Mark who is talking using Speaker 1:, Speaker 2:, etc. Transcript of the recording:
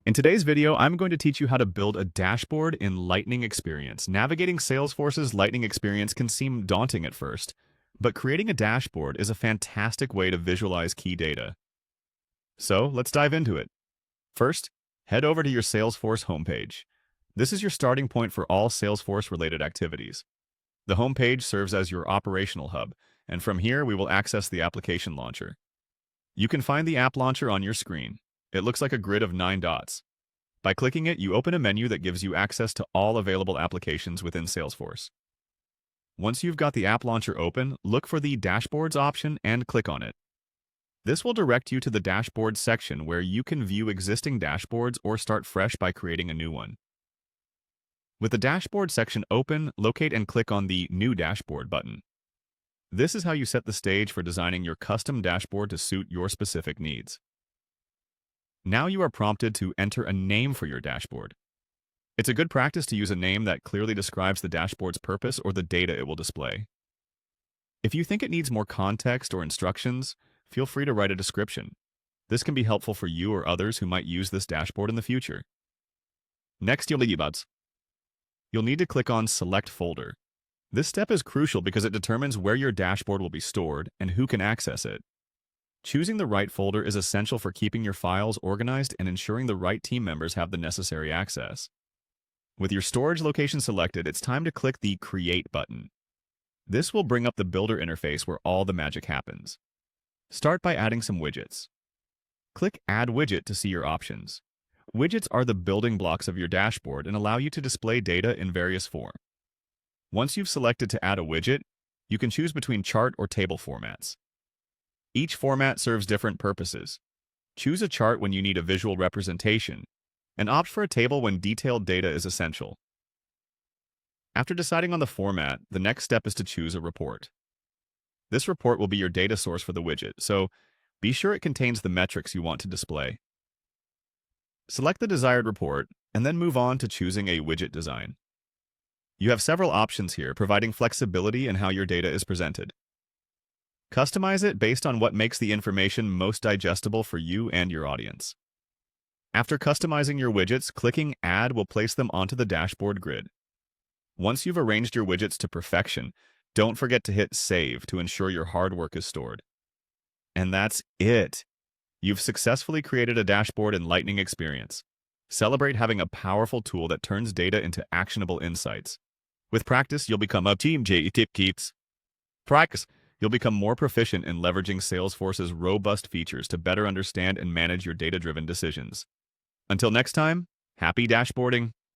Speaker 1: In today's video, I'm going to teach you how to build a dashboard in Lightning Experience. Navigating Salesforce's Lightning Experience can seem daunting at first, but creating a dashboard is a fantastic way to visualize key data. So let's dive into it. First, head over to your Salesforce homepage. This is your starting point for all Salesforce-related activities. The homepage serves as your operational hub, and from here we will access the application launcher. You can find the app launcher on your screen. It looks like a grid of 9 dots. By clicking it, you open a menu that gives you access to all available applications within Salesforce. Once you've got the app launcher open, look for the Dashboards option and click on it. This will direct you to the Dashboards section where you can view existing dashboards or start fresh by creating a new one. With the Dashboard section open, locate and click on the New Dashboard button. This is how you set the stage for designing your custom dashboard to suit your specific needs. Now you are prompted to enter a name for your dashboard. It's a good practice to use a name that clearly describes the dashboard's purpose or the data it will display. If you think it needs more context or instructions, feel free to write a description. This can be helpful for you or others who might use this dashboard in the future. Next, you'll need to click on Select Folder. This step is crucial because it determines where your dashboard will be stored and who can access it. Choosing the right folder is essential for keeping your files organized and ensuring the right team members have the necessary access. With your storage location selected, it's time to click the Create button. This will bring up the Builder interface where all the magic happens. Start by adding some widgets. Click Add Widget to see your options. Widgets are the building blocks of your dashboard and allow you to display data in various forms. Once you've selected to add a widget, you can choose between chart or table formats. Each format serves different purposes. Choose a chart when you need a visual representation, and opt for a table when detailed data is essential. After deciding on the format, the next step is to choose a report. This report will be your data source for the widget, so be sure it contains the metrics you want to display. Select the desired report, and then move on to choosing a widget design. You have several options here, providing flexibility in how your data is presented. Customize it based on what makes the information most digestible for you and your audience. After customizing your widgets, clicking Add will place them onto the dashboard grid. Once you've arranged your widgets to perfection, don't forget to hit Save to ensure your hard work is stored. And that's it! You've successfully created a dashboard in Lightning Experience. Celebrate having a powerful tool that turns data into actionable insights. With practice, you'll become a team J-Tip-Keeps. Practice! You'll become more proficient in leveraging Salesforce's robust features to better understand and manage your data-driven decisions. Until next time, happy dashboarding!